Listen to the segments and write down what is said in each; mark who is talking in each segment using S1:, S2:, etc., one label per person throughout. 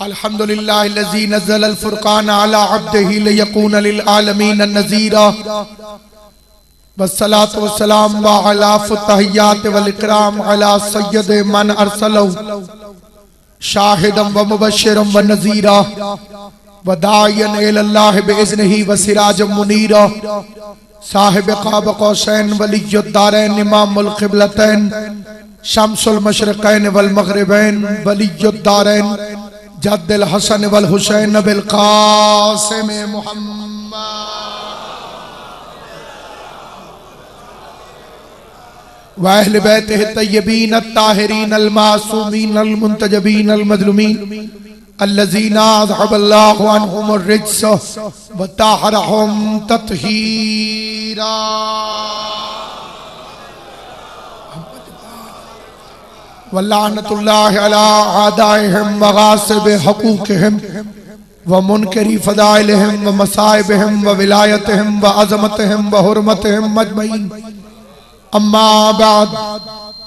S1: अल्हम्दुलिल्लाहिल्लज़ी नज़्ज़ल अल-फ़ुरक़ान अला अब्दिही लियकून लिल-आलमीन नज़ीरा वस्सलातु वस्सलाम व अला फ़ुत्तहिय्यात वल इकराम अला सय्यद मन अरसलहु शाहिदन व मुबश्शिरन व नज़ीरा व दाइयन इलल्लाहि बिइज़्निही व सिराजन मुनीरा साहिब क़ाब क़ौसैन वलियुद दारैन इमामुल क़िबलतैन शम्सुल मशरिक़ैन वल मग़रिबैन वलियुद दारैन जद्दुल हसन वल हुसैन बिल क़ासिम मुहम्मद व अहले बैतिही तय्यबीन अत्ताहिरीन अल मासूमीन अल मुंतजबीन अल मज़लूमीन अल्लज़ीना अज़हबल्लाहु अन्हुमुर रिज्स व तहरहुम तत्हीरा। वल्लानतुल्लाहि अला आदाइहिम व गासिबि हुकूकिहिम व मुनकरी फ़दाइलिहिम व मसाइबिहिम व विलायतिहिम व अज़मतिहिम व हुर्मतिहिम अजमईन। अम्मा बाद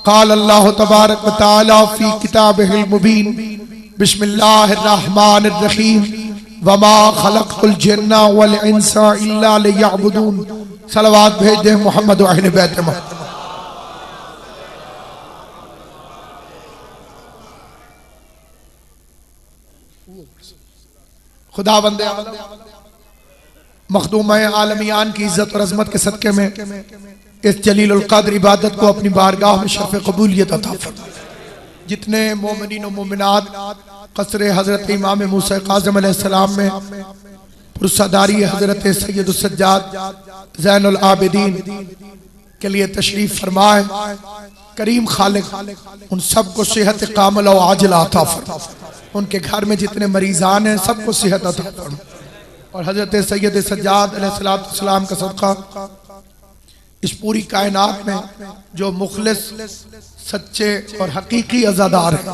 S1: क़ाल अल्लाहु तबारक व तआला फ़ी किताबिहिल मुबीन बिस्मिल्लाहिर रहमानिर रहीम वमा खलक़तुल जिन्ना वल इंसा इल्ला लियअबुदून। सलवात भेज दे मोहम्मद व अहले बैत मोहम्मद। खुदा बंदे मखदूम आलमियान की इज्जत और अजमत के सदके में इस जलीलुल क़द्र इबादत को अपनी बारगाह में शर्फ़ क़बूलियत अता फरमाए। जितने मोमिनीन और मोमिनात क़स्र हज़रत इमाम मूसा काज़िम अलैहिस्सलाम में पुरसदारी हज़रत सैयद सज्जाद ज़ैनुल आबिदीन के लिए तशरीफ फरमाए, करीम खालिक उन सबको सेहत कामिल और आजिला अता फरमाए। उनके घर में जितने मरीजान हैं सबको सेहत अता फरमाए और हज़रत सैयद सज्जाद अलैहिस्सलाम का सदका इस पूरी कायनात में जो मुखलिस सच्चे और हकीकी अज़ादार हैं,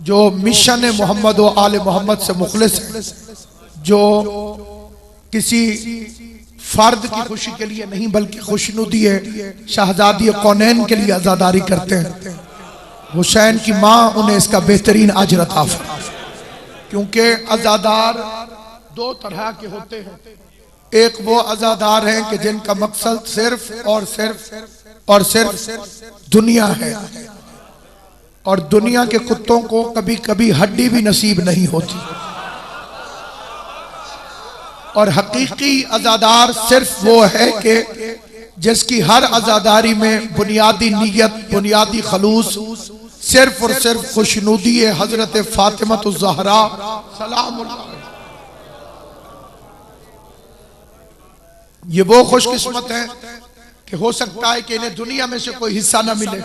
S1: जो मिशन मोहम्मद व आले मोहम्मद से मुखलिस हैं, जो किसी फर्द की खुशी के लिए नहीं बल्कि खुशनुदी शहजादी कौनैन के लिए अज़ादारी करते हैं, हुसैन की माँ उन्हें इसका बेहतरीन अजर अता फरमाए। क्योंकि अज़ादार दो तरह के होते हैं। एक वो अज़ादार हैं कि जिनका मकसद सिर्फ और सिर्फ दुनिया है और दुनिया के कुत्तों को कभी कभी हड्डी भी नसीब नहीं होती। और हकीकी अज़ादार सिर्फ वो है कि जिसकी हर अज़ादारी में बुनियादी नीयत, बुनियादी खलूस सिर्फ और सिर्फ खुशनुदी है हजरत फातिमतुज़ ज़हरा सलामुल्लाह। ये वो खुशकिस्मत है कि हो सकता है कि इन्हें दुनिया में से कोई हिस्सा न मिले,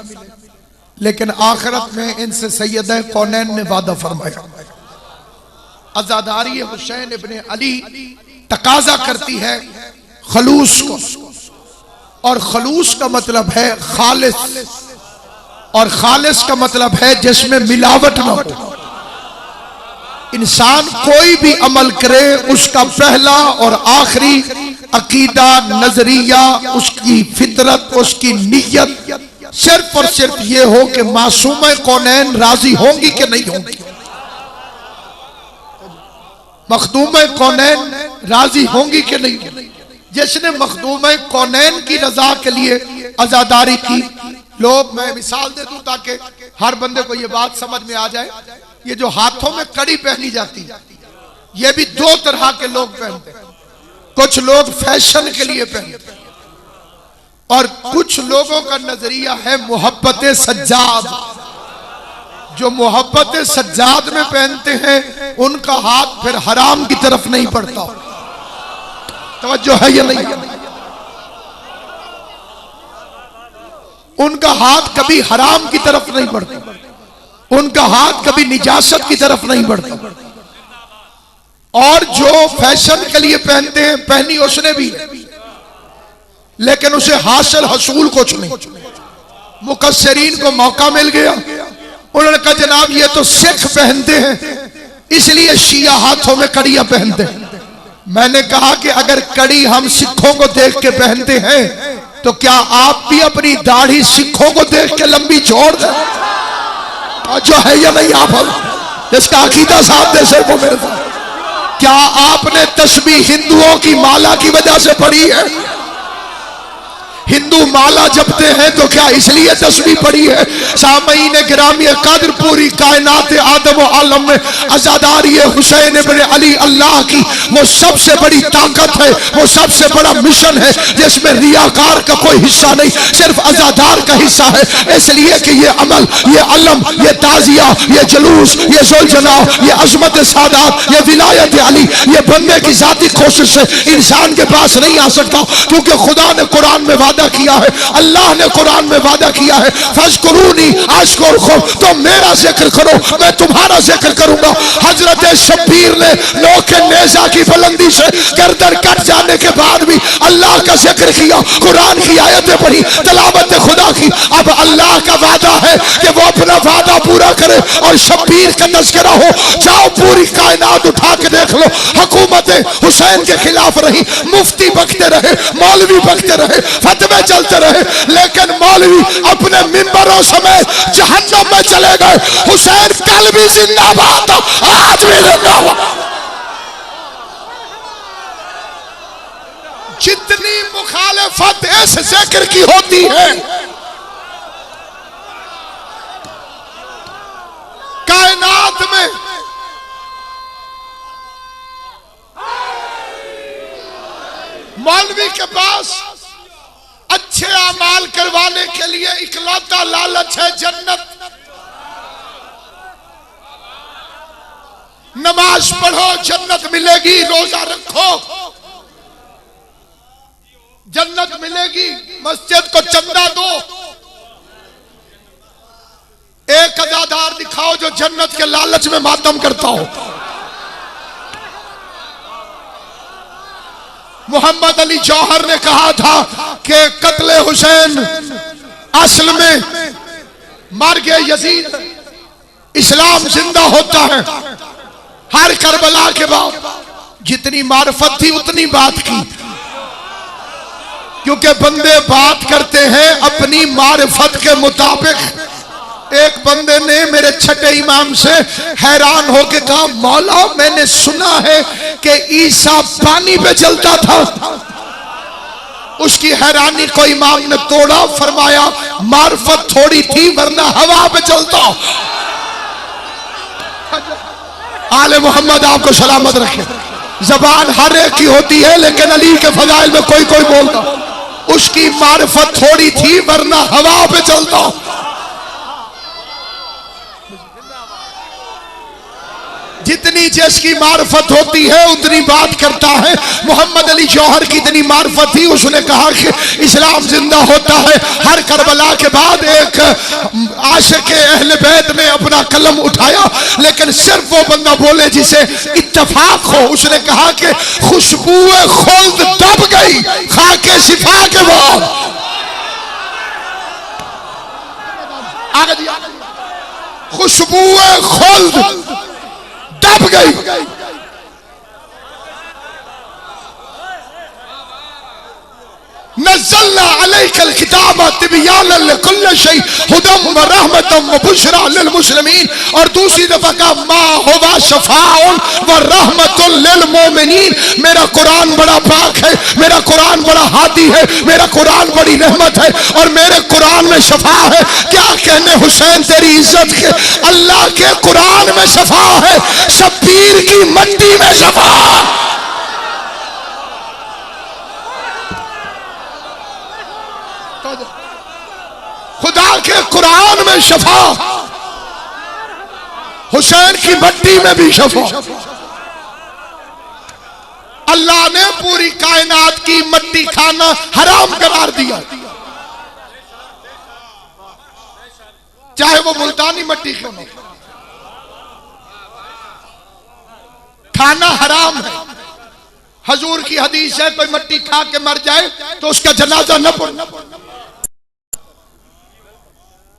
S1: लेकिन आखिरत में इनसे सैयद कौनैन ने वादा फरमाया। अज़ादारी हुसैन इब्ने अली तकाजा करती है खलूस को, और खलूस का मतलब है खालिस, और खालिस का मतलब है जिसमें मिलावट न हो। इंसान कोई भी अमल करे उसका पहला और आखिरी अकीदा, नजरिया, उसकी फितरत, उसकी नीयत सिर्फ और सिर्फ ये हो कि मासूम कौनैन राजी होंगी कि नहीं होंगी, मखदूम कौनैन राजी होंगी कि नहीं। जिसने मखदूम कौनैन की रजा के लिए अज़ादारी की, लोग, मैं मिसाल दे दूं ताकि हर बंदे को ये बात समझ में आ जाए। ये जो हाथों में कड़ी पहनी जाती है, ये भी दो तरह के लोग पहनते हैं। कुछ लोग फैशन के लिए पहनते हैं और कुछ लोगों का नजरिया है मोहब्बत सज्जाद। जो मोहब्बत सज्जाद में पहनते हैं उनका हाथ फिर हराम की तरफ नहीं पड़ता। तवज्जो है या नहीं? उनका हाथ कभी हराम की तरफ नहीं बढ़ता, उनका हाथ कभी निजासत की तरफ नहीं बढ़ता। और जो फैशन के लिए पहनते हैं, पहनी उसने भी, लेकिन उसे हासिल हसूल कुछ नहीं। मुकस्सरीन को मौका मिल गया, उन्होंने कहा जनाब ये तो सिख पहनते हैं इसलिए शिया हाथों में कड़ियां पहनते हैं। मैंने कहा कि अगर कड़ी हम सिखों को देख के पहनते हैं तो क्या आप भी अपनी दाढ़ी सिखों को देख के लंबी छोड़ दें? जो है या नहीं? आप जिसका अकीदा साथ दे सिर्फ वो मेरे साथ। क्या आपने तस्बीह हिंदुओं की माला की वजह से पढ़ी है? हिंदू माला जपते हैं तो क्या इसलिए तस्बीह पढ़ी है? सामईन गिरामी कद्र पूरी कायनात आदम और आलम में अज़ादारी हुसैन इब्न अली अल्लाह की वो सबसे बड़ी ताकत है, वो सबसे बड़ा मिशन है जिसमें रियाकार का कोई हिस्सा नहीं, सिर्फ अज़ादार का हिस्सा है। इसलिए कि ये अमल, ये अलम, ये ताजिया, ये जुलूस, ये जुलजना, ये अजमत सादात, ये विलायत अली, ये बंदे की जाती कोशिश से इंसान के पास नहीं आ सकता, क्योंकि खुदा ने कुरान में वादा किया है, अल्लाह ने कुरान में वादा किया है, फज़कुरूनी अज़कुरकुम, तो मेरा जिक्र करो मैं तुम्हारा जिक्र करूंगा। हजरत शब्बीर ने नोक नेज़ा की बुलंदी से गर्दन कट जाने के बाद भी अल्लाह का जिक्र किया, कुरान की आयतें पढ़ी, तलावत खुदा की। अब अल्लाह का वादा है कि वो अपना वादा पूरा करे और शब्बीर का तज़किरा हो। जाओ पूरी कायनात उठा के देख लो, हुकूमतें हुसैन के खिलाफ रही, मुफ्ती बकते रहे, मौलवी बकते रहे, फतवे चलते रहे, लेकिन मौलवी अपने मिंबरों समेत जहन्नम में चले गए। हुसैन कल भी जिंदाबाद, आज भी जिंदाबाद। जितनी मुखालिफत इस जिक्र की होती है, कायनात में मौलवी के पास अच्छे अमाल करवाने के लिए इकलौता लालच है जन्नत। नमाज पढ़ो जन्नत मिलेगी, रोजा रखो जन्नत मिलेगी, मस्जिद को चंदा दो, एक अदादार दिखाओ जो जन्नत के लालच में मातम करता हो। मोहम्मद अली जौहर ने कहा था कि कत्ले हुसैन असल में मर गए यजीद, इस्लाम जिंदा होता है। हर करबला के बाद जितनी मार्फत थी उतनी बात की, क्योंकि बंदे बात करते हैं अपनी मार्फत के मुताबिक। एक बंदे ने मेरे छठे इमाम से हैरान होकर कहा, मौला मैंने सुना है कि ईसा पानी पे चलता था। उसकी हैरानी को इमाम ने तोड़ा, फरमाया मार्फत थोड़ी थी वरना हवा पे चलता। आले मोहम्मद आपको सलामत रखे। जबान हर एक की होती है, लेकिन अली के फजाइल में कोई कोई बोलता। उसकी मार्फत थोड़ी थी वरना हवा पे चलता। जितनी जिसकी मार्फत होती है उतनी बात करता है। मोहम्मद अली जौहर की इतनी मार्फत थी, उसने कहा कि इस्लाम जिंदा होता है। हर करबला के बाद एक आशिक अहले बैत ने अपना कलम उठाया, लेकिन सिर्फ वो बंदा बोले जिसे इत्तफाक हो। उसने कहा कि खुशबुए खुल्द दब गई खाके शिफा के बाद। खुशबुए खुल्द दब गई। नज़्ज़लना अलैकल किताब तिबयानन लिकुल्लि शै हुदम व रहमतम व बुशरा लिल मुस्लिमीन। और दूसरी दफा का मा हुवा शफाउन व रहमतुल लिल मोमिनीन। मेरा कुरान बड़ा पाक है, मेरा कुरान बड़ा हादी है, मेरा कुरान बड़ी रहमत है और मेरे कुरान में शफा है। क्या कहने हुसैन तेरी इज्जत के, अल्लाह के कुरान में शफा है, शब्बीर की मंडी में शफा। खुदा के कुरान में शफा, हुसैन की मट्टी में भी शफा। अल्लाह ने पूरी कायनात की मट्टी खाना हराम करार दिया, चाहे वो मुल्तानी मट्टी क्यों न, खाना हराम है। हजूर की हदीस है, कोई मट्टी खा के मर जाए तो उसका जनाजा न पढ़ना,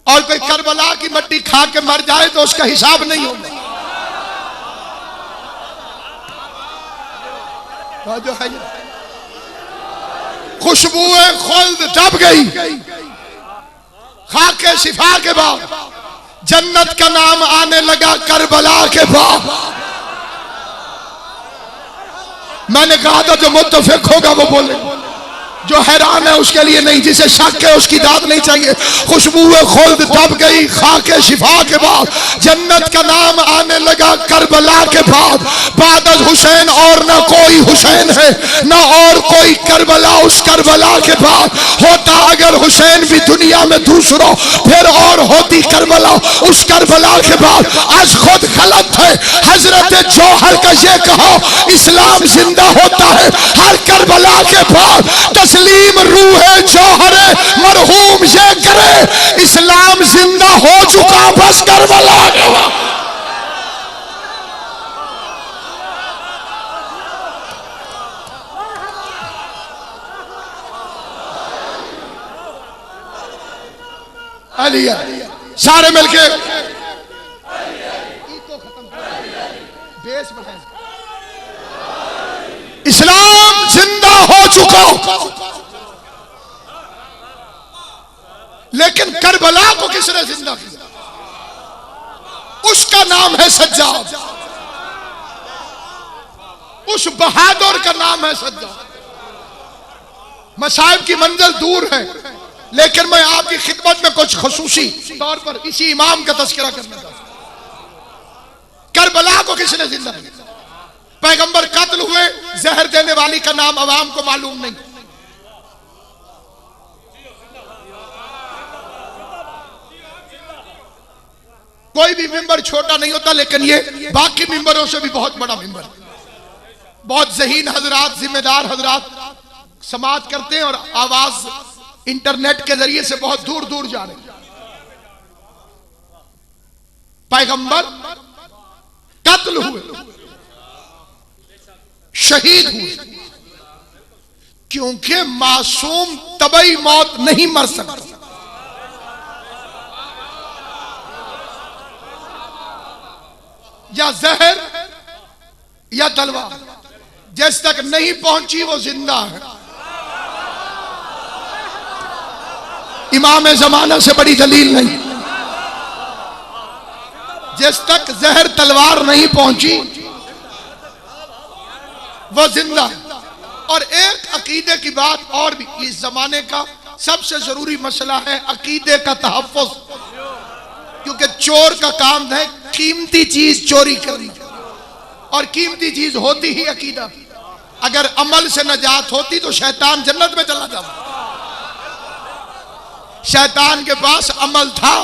S1: और कोई करबला की मट्टी खा के मर जाए तो उसका हिसाब नहीं होगा। जो है खुशबुए खुल्द दब गई खाके शिफा के बाद। जन्नत का नाम आने लगा करबला के बाद। मैंने कहा था जो मुत्तफिक होगा वो बोले, जो हैरान है उसके लिए नहीं, जिसे शक है उसकी दाद नहीं चाहिए। खुशबू खुल्द तब गई खाके शिफा के बाद। जन्नत का नाम आने लगा करबला के बाद। बाद हुसैन और न कोई हुसैन है न और कोई करबला। उस करबला के बाद होता अगर हुसैन भी दुनिया में दूसरों, फिर और होती करबला। उस करबला के बाद आज खुद गलत है हजरत जौहर का ये कहा इस्लाम जिंदा होता है हर करबला के बाद। तस्लीम रूह जौहर मरहूम ये करे इस्लाम जिंदा हो चुका बस करबला के बाद। अली सारे मिलके बेस बढ़ाएं। इस्लाम जिंदा हो चुका, लेकिन करबला को किसने जिंदा किया? उसका नाम है सज्जाद। उस बहादुर का नाम है सज्जाद। मसाइब की मंजिल दूर है, लेकिन मैं आपकी खिदमत में कुछ खुसूसी तौर पर इसी इमाम का तस्करा करना चाहता हूं। करबला को किसने जिंदा किया? पैगंबर कत्ल हुए, जहर देने वाली का नाम अवाम को मालूम नहीं। कोई भी मिंबर छोटा नहीं होता, लेकिन ये बाकी मिंबरों से भी बहुत बड़ा मिंबर। बहुत ज़हीन हजरात, जिम्मेदार हजरात समाअत करते हैं और आवाज इंटरनेट के जरिए से बहुत दूर दूर जा रहे हैं। पैगंबर कत्ल हुए, शहीद हुए, क्योंकि मासूम तबई मौत नहीं मर सकता। या जहर या तलवार, जिस तक नहीं पहुंची वो जिंदा है। इमाम जमाना से बड़ी दलील नहीं। जिस तक जहर तलवार नहीं पहुंची वो जिंदा है। और एक अकीदे की बात और भी, इस जमाने का सबसे जरूरी मसला है अकीदे का तहफ़्फ़ुज़, क्योंकि चोर का काम है कीमती चीज चोरी करना, और कीमती चीज होती ही अकीदा। अगर अमल से नजात होती तो शैतान जन्नत में चला जाता। शैतान के पास अमल था,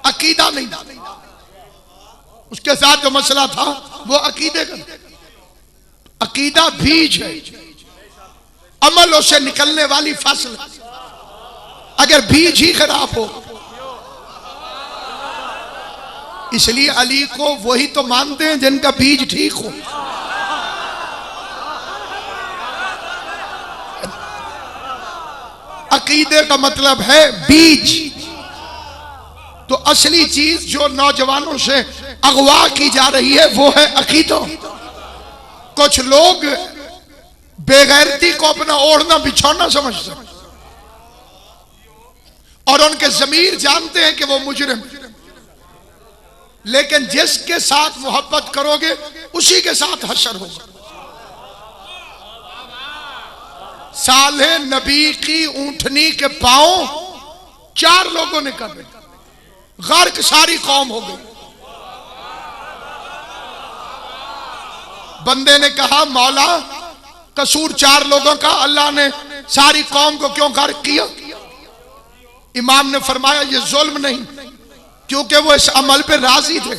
S1: अकीदा नहीं था। उसके साथ जो मसला था वो अकीदे का। अकीदा बीज है, अमल उससे निकलने वाली फसल। अगर बीज ही खराब हो, इसलिए अली को वही तो मानते हैं जिनका बीज ठीक हो। अकीदे का मतलब है बीज। तो असली चीज जो नौजवानों से अगवा की जा रही है वो है अकीदा। कुछ लोग बेगैरती को अपना ओढ़ना बिछौना समझते हैं और उनके ज़मीर जानते हैं कि वो मुजरिम, लेकिन जिसके साथ मोहब्बत करोगे उसी के साथ हशर होगा। साले नबी की ऊंटनी के पांव 4 लोगों ने कर दिए, गर्क सारी कौम हो गई। बंदे ने कहा मौला कसूर 4 लोगों का, अल्लाह ने सारी कौम को क्यों गर्क किया? इमाम ने फरमाया ये जुल्म नहीं, क्योंकि वो इस अमल पे राजी थे।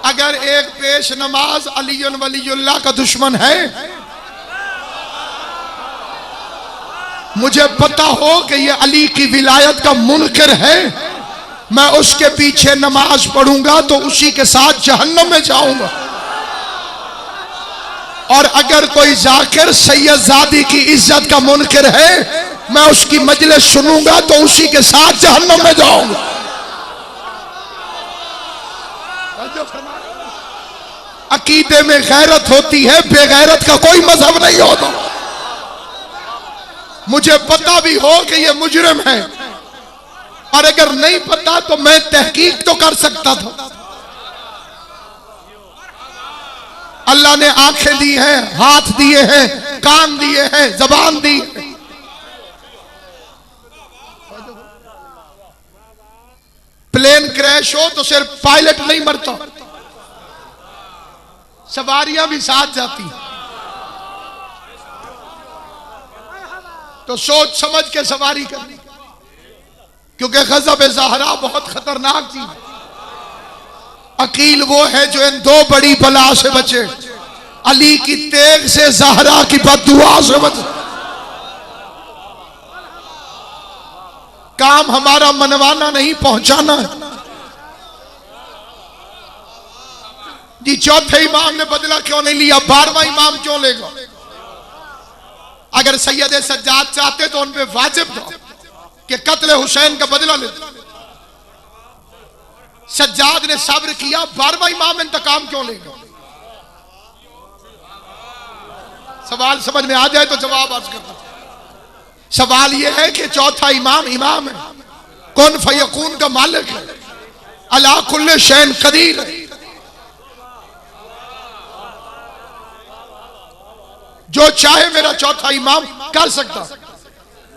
S1: अगर एक पेश नमाज अलीयुन वलीयुल्लाह का दुश्मन है, मुझे पता हो कि ये अली की विलायत का मुनकर है, मैं उसके पीछे नमाज पढ़ूंगा तो उसी के साथ जहन्नम में जाऊंगा। और अगर कोई जाकिर सैयदजादी की इज्जत का मुनकर है, मैं उसकी मजलिस सुनूंगा तो उसी के साथ जहन्नम में जाऊंगा। अकीदे में गैरत होती है, बेगैरत का कोई मजहब नहीं होता। मुझे पता भी हो कि ये मुजरिम है, और अगर नहीं पता तो मैं तहकीक तो कर सकता था। अल्लाह ने आंखें दी हैं, हाथ दिए हैं, कान दिए हैं, जबान दी है। प्लेन क्रैश हो तो सिर्फ पायलट नहीं मरता, सवारियां भी साथ जाती। तो सोच समझ के सवारी करनी, क्योंकि गज़ब ज़हरा बहुत खतरनाक चीज है। अकील वो है जो इन दो बड़ी बला से बचे, अली की तेग से, ज़हरा की बद्दुआ से बचे। काम हमारा मनवाना नहीं, पहुंचाना है। जी चौथे इमाम ने बदला क्यों नहीं लिया, 12वां इमाम क्यों लेगा? अगर सैयद सज्जाद चाहते तो उन पे वाजिब था कि कत्ल हुसैन का बदला ले। सज्जाद ने सब्र किया, 12वां इमाम इंतकाम क्यों लेगा? सवाल समझ में आ जाए तो जवाब अर्ज करता। सवाल यह है कि चौथा इमाम इमाम है, कुन फयकून का मालिक है, अला कुल्ले शैन कदीर है, जो चाहे मेरा चौथा इमाम कर सकता।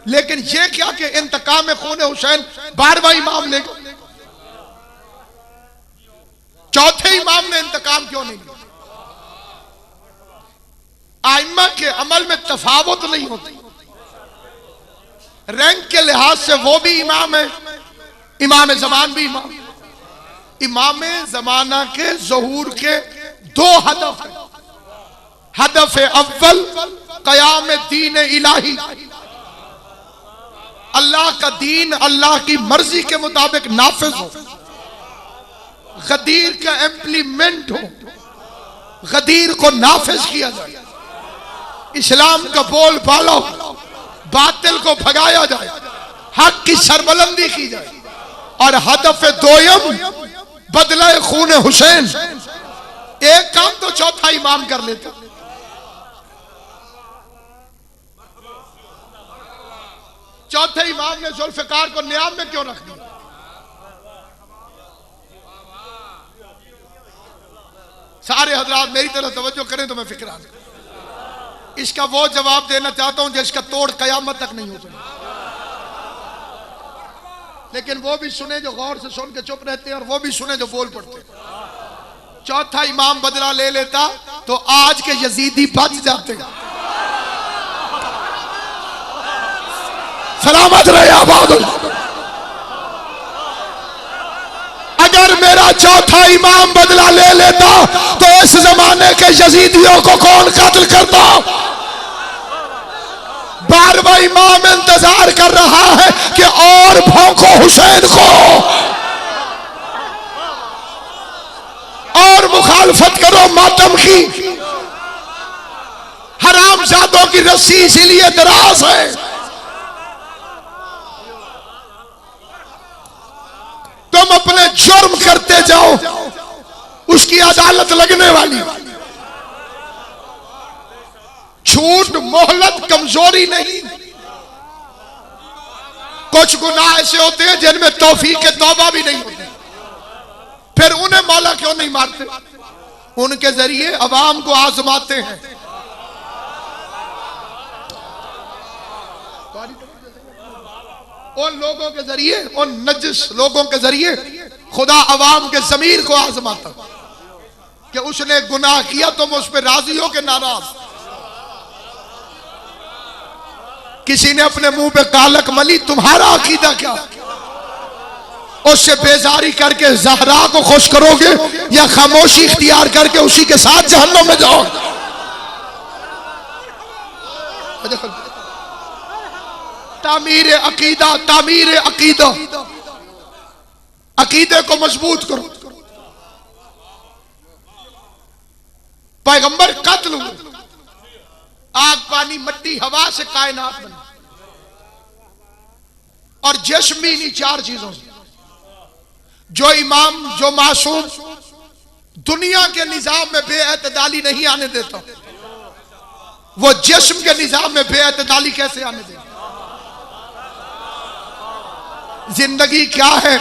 S1: लेकिन यह क्या कि इंतकाम खून हुसैन 12वां इमाम लेगा, चौथे इमाम ने इंतकाम क्यों नहीं लिया? आइम्मा के अमल में तफावत नहीं होती। रैंक के लिहाज से वो भी इमाम है, इमाम ज़मान भी इमाम। इमाम ज़माना के ज़हूर के दो हदफ है। हदफ अव्वल क़याम दीन इलाही, अल्लाह का दीन अल्लाह की मर्जी के मुताबिक नाफिज हो, गदीर का इम्प्लीमेंट हो, गदीर को नाफिज किया जाए, इस्लाम का बोल बाला हो, बातिल को भगाया जाए, हक की सरबलंदी की जाए। और हदफ दोयम बदला खून हुसैन। एक काम तो चौथा इमाम कर लेता। चौथे इमाम ने जुल्फ़िकार को नियाम में क्यों रख दिया? सारे हजरात मेरी तरफ तवज्जो करें तो मैं फिक्र आ जाए। इसका वो जवाब देना चाहता हूं जिसका तोड़ कयामत तक नहीं हो सकता। लेकिन वो भी सुने जो गौर से सुन के चुप रहते हैं, और वो भी सुने जो बोल पड़ते हैं। चौथा इमाम बदला ले लेता तो आज के यजीदी बच जाते। सलामत रहे आबाद। अगर मेरा चौथा इमाम बदला ले लेता तो इस जमाने के यजीदियों को कौन कत्ल करता? 12वां इमाम इंतजार कर रहा है कि और भौंको हुसैन को, और मुखालफत करो मातम की। हरामजादों की रस्सी इसीलिए दराज है। तुम अपने जुर्म करते जाओ, उसकी अदालत लगने वाली। झूठ मोहलत कमजोरी नहीं। कुछ गुनाह ऐसे होते हैं जिनमें तौफीक के तौबा भी नहीं होती, फिर उन्हें मौला क्यों नहीं मारते? उनके जरिए अवाम को आजमाते हैं। उन लोगों के जरिए, उन नजिस लोगों के जरिए खुदा अवाम के ज़मीर को आजमाता कि उसने गुनाह किया, तुम उस पर राजी हो के नाराज। किसी ने अपने मुंह पे कालक मली, तुम्हारा अकीदा क्या? उससे बेजारी करके ज़हरा को खुश करोगे या खामोशी इख्तियार करके उसी के साथ जहन्नम में जाओगे? तामीर अकीदा, तामीर अकीदा, अकीदे को मजबूत करो। पैगंबर कत्ल हुए, आग पानी मिट्टी हवा से कायनात बनी, और जिस्म भी इन्हीं चार चीजों से। जो इमाम, जो मासूम दुनिया के निजाम में बेअतदाली नहीं आने देता, वो जिस्म के निजाम में बेअतदाली कैसे आने देता? जिंदगी क्या है,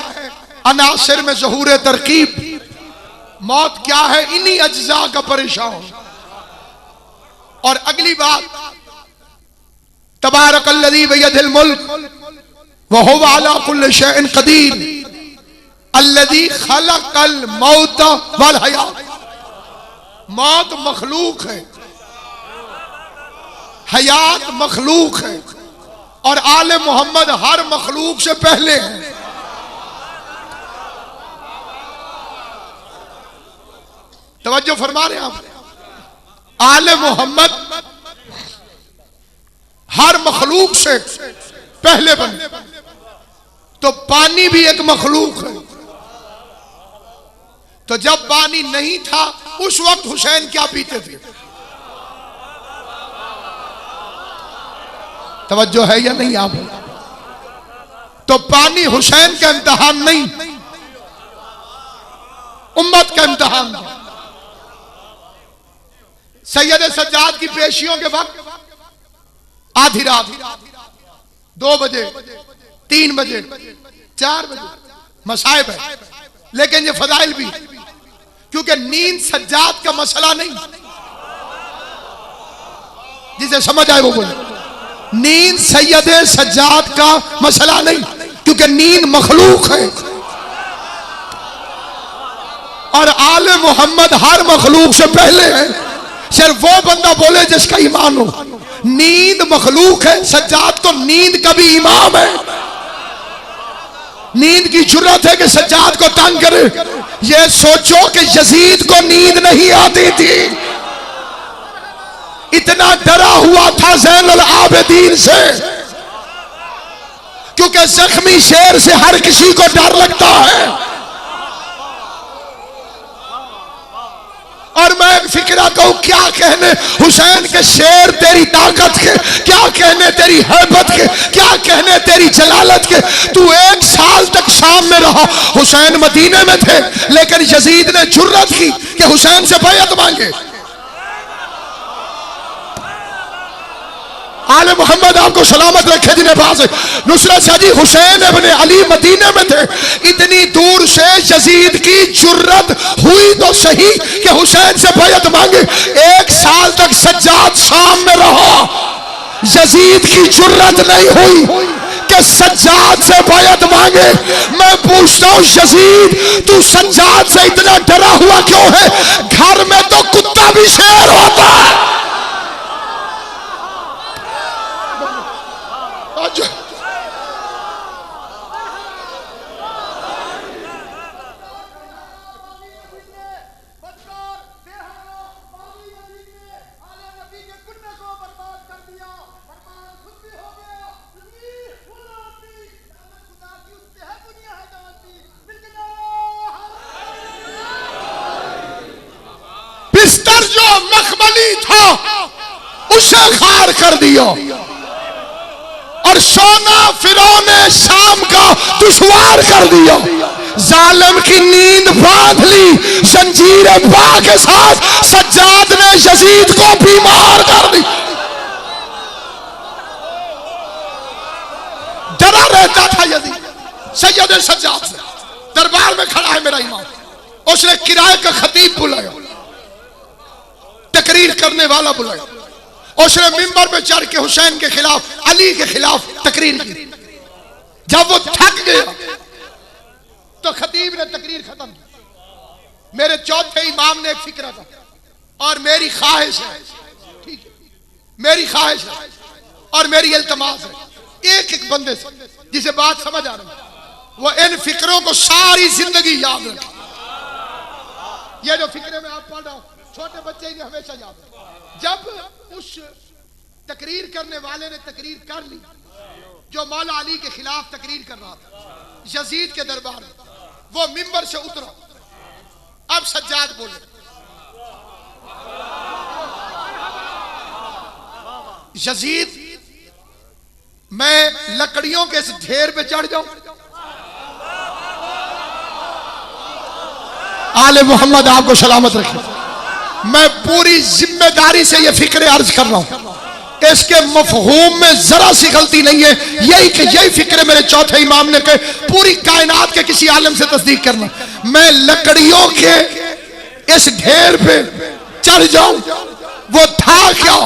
S1: अनासिर में ज़हूर तरकीब। मौत क्या है, इन्हीं अज्जा का परेशान। और अगली बात, तबारकल्लज़ी बियदिल मुल्क व हुवा अला कुल्लि शैइन क़दीर अल्लज़ी खलक़ल मौत वल हयात। मौत मखलूक है, हयात मखलूक है, और आले मोहम्मद हर मखलूक से पहले है। तवज्जो फरमा रहे हैं आप? आले मोहम्मद हर मखलूक से पहले बने। तो पानी भी एक मखलूक है। तो जब पानी नहीं था उस वक्त हुसैन क्या पीते थे? तवज्जो है या नहीं आप? तो पानी हुसैन का इम्तिहान नहीं, उम्मत का इम्तिहान था। सैयद सज्जाद की पेशियों के वक्त आधी रात, 2 बजे, 3 बजे, 4 बजे मसाइब है, लेकिन ये फजाइल भी, क्योंकि नींद सज्जाद का मसला नहीं। जिसे समझ आए वो बोले। नींद सैयद सज्जाद का मसला नहीं, क्योंकि नींद मखलूक है, और आले मोहम्मद हर मखलूक से पहले है। सिर्फ वो बंदा बोले जिसका ईमान हो। नींद मखलूक है, सज्जाद तो नींद का भी इमाम है। नींद की जुर्रत है कि सज्जाद को तंग करे। ये सोचो कि यजीद को नींद नहीं आती थी, इतना डरा हुआ था ज़ैनुल आबिदीन से, क्योंकि जख्मी शेर से हर किसी को डर लगता है। और मैं एक फिक्रा कहूं, क्या कहने हुसैन के शेर तेरी ताकत के, क्या कहने तेरी हैबत के, क्या कहने तेरी जलालत के। तू 1 साल तक शाम में रहा, हुसैन मदीने में थे, लेकिन यजीद ने जुर्रत की कि हुसैन से बैयत मांगे। आले मोहम्मद आपको सलामत रखे जिन्हें पास है। नुसरत शाह हुसैन इब्ने अली मदीने में थे, इतनी दूर से यजीद की जुर्रत हुई तो सही कि हुसैन से बैयत मांगे। 1 साल तक सज्जाद शाम में रहा, यजीद की जुर्रत नहीं हुई कि सज्जाद से बैयत मांगे। मैं पूछता हूं यजीद, तू सज्जाद से इतना डरा हुआ क्यों है? घर में तो कुत्ता भी शेर होता है। बिस्तर जो मखमली था उसे खार कर दिया, और सोना फिरौने शाम का दुश्वार कर दिया। जालिम की नींद बांध ली जंजीर बा के साथ, सज्जाद ने यजीद को बीमार कर दी। डरा रहता था यजीद सैयद सज्जाद से। दरबार में खड़ा है मेरा इमाम, उसने किराए का खतीब बुलाया, तकरीर करने वाला बुलाया, उसने मिंबर पे चढ़ के हुसैन के खिलाफ, अली के खिलाफ तकरीर की। जब वो थक गया तो खतीब ने तकरीर खत्म की। मेरे चौथे इमाम ने एक फिक्रा था, और मेरी ख्वाहिश है, ठीक है, मेरी ख्वाहिश है और मेरी इल्तमास है, एक एक बंदे से जिसे बात समझ आ रही है, वो इन फिक्रों को सारी जिंदगी याद रखे। ये जो फिक्रे में आप पढ़ रहा हो, छोटे बच्चे ही हमेशा याद है। जब उस तकरीर करने वाले ने तकरीर कर ली, जो मौला अली के खिलाफ तकरीर कर रहा था यजीद के दरबार में, वो मिंबर से उतरा। अब सज्जाद बोले, यजीद, मैं लकड़ियों के इस ढेर पे चढ़ जाऊं? आले मोहम्मद आपको सलामत रखे। मैं पूरी जिम्मेदारी से ये फिक्रे अर्ज कर रहा हूं। इसके मफहूम में जरा सी गलती नहीं है। यही फिक्र मेरे चौथे इमाम ने कहे, पूरी कायनात के किसी आलम से तस्दीक करना। मैं लकड़ियों के इस ढेर पे चढ़ जाऊं, वो था क्या?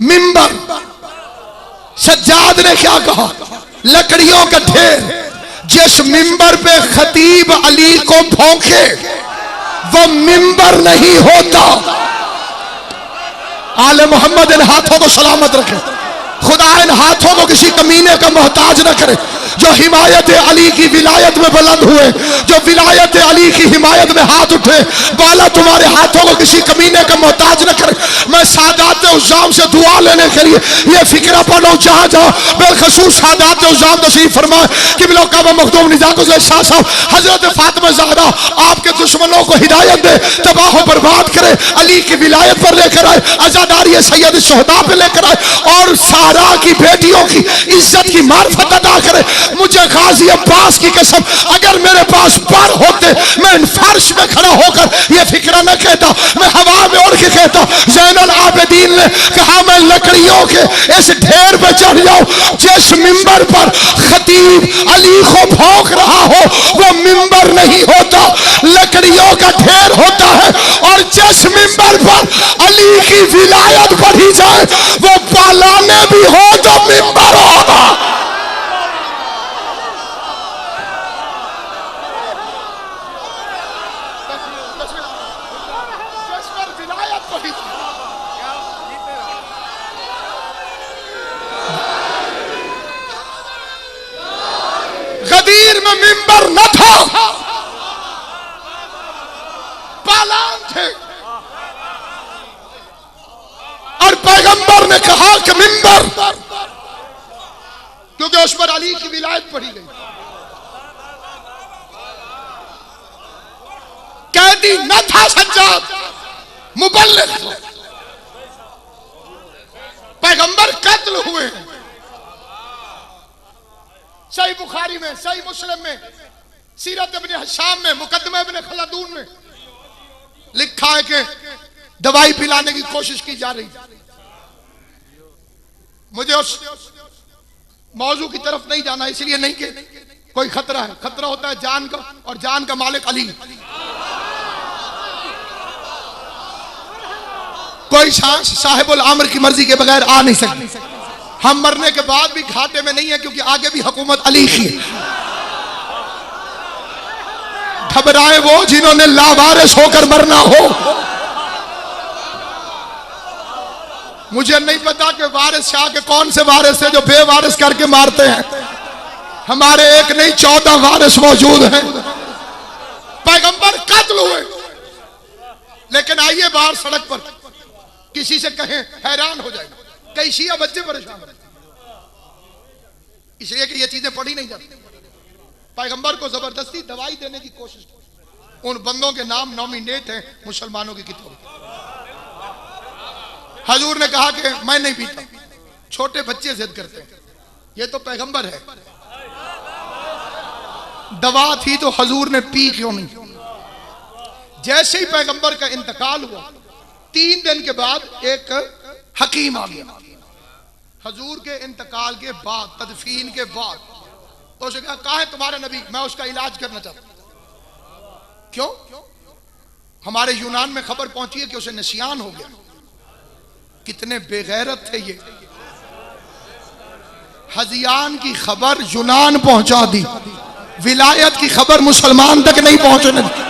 S1: मिंबर। सज्जाद ने क्या कहा? लकड़ियों का ढेर। जिस मिंबर पे खतीब अली को भौंके वो मिंबर नहीं होता। आले मोहम्मद इन हाथों को सलामत रखे, खुदा इन हाथों को किसी कमीने का मोहताज न करे। जो हिमायत अली की विलायत में बुलंद हुए, जो विलायत अली की हिमायत में हाथ उठे, बाला तुम्हारे हाथों को किसी कमीने का मोहताज न करे। मैं सादात उज़्ज़ाम से दुआ लेने के लिए ये फिक्रा पढ़ रहा हूं, जहां जहां बेखसूस सादात उज़्ज़ाम तशरीफ फरमाए कि बिलौकाबा मखदूम निज़ाकुल शाह साहब हजरत फातिमा ज़हरा आपके दुश्मनों को हिदायत दे, तबाह बर्बाद करे, अली की विलायत पर लेकर आए, आजादारी सैयद शुहदा पे लेकर आए, और सारा की बेटियों की इज्जत की मार्फत अदा करे। मुझे गाजी अब्बास की कसम, अगर मेरे पास पर होते मैं इन फर्श में खड़ा होकर यह फिक्रा न कहता, मैं हवा में उड़ के कहता। ज़ैनुल आबिदीन ने कहा मैं लकड़ियों के इस ढेर पे चढ़ जाऊं, जिस मिंबर पर खतीब अली को भौंक रहा हो वो मिंबर नहीं होता, लकड़ियों का ढेर होता है। और जिस मिंबर पर अली की विलायत पढ़ी जाए वो पालाने भी हो तो मिंबर होगा। गदीर में मिंबर न था, पालान थे, और पैगंबर ने कहा कि मिंबर, क्योंकि उस पर अली की विलायत पढ़ी गई। कैदी न था सज्जाद, मुबल्लिग था। पैगंबर कत्ल हुए हैं। सही बुखारी में, सही मुस्लिम में, सीरत इब्न हिशाम में, मुकद्दमा इब्न खलदून में लिखा है कि दवाई पिलाने की कोशिश की जा रही। मुझे उस मौजू की तरफ नहीं जाना, इसलिए नहीं कि कोई खतरा है। खतरा होता है जान का, और जान का मालिक अली। कोई साहिबुल अमर की मर्जी के बगैर आ नहीं सकता। हम मरने के बाद भी घाटे में नहीं है, क्योंकि आगे भी हुकूमत अली की है। घबराए वो जिन्होंने लावारिस होकर मरना हो। मुझे नहीं पता कि वारिस शाह के कौन से वारिस है जो बेवारिस करके मारते हैं। हमारे एक नहीं 14 वारिस मौजूद हैं। पैगंबर कत्ल हुए, लेकिन आइए बाहर सड़क पर किसी से कहें हैरान हो जाएगा। कई शिया बच्चे परेशान, इसलिए कि ये चीजें पढ़ी नहीं जाती। पैगंबर को जबरदस्ती दवाई देने की कोशिश, उन बंदों के नाम नॉमिनेट हैं मुसलमानों की किताब। हजूर ने कहा कि मैं नहीं पीता, छोटे बच्चे जिद करते हैं, ये तो पैगंबर है। दवा थी तो हजूर ने पी क्यों नहीं? जैसे ही पैगंबर का इंतकाल हुआ, 3 दिन के बाद एक हकीम आ गया। हजूर के इंतकाल के बाद, तदफीन के बाद, तो उसने कहा कहाँ है तुम्हारा नबी, मैं उसका इलाज करना चाहता हूं। क्यों? हमारे यूनान में खबर पहुंची है कि उसे नसियान हो गया। कितने बेगैरत थे ये। हजियान की खबर यूनान पहुंचा दी, विलायत की खबर मुसलमान तक नहीं पहुंचने दी।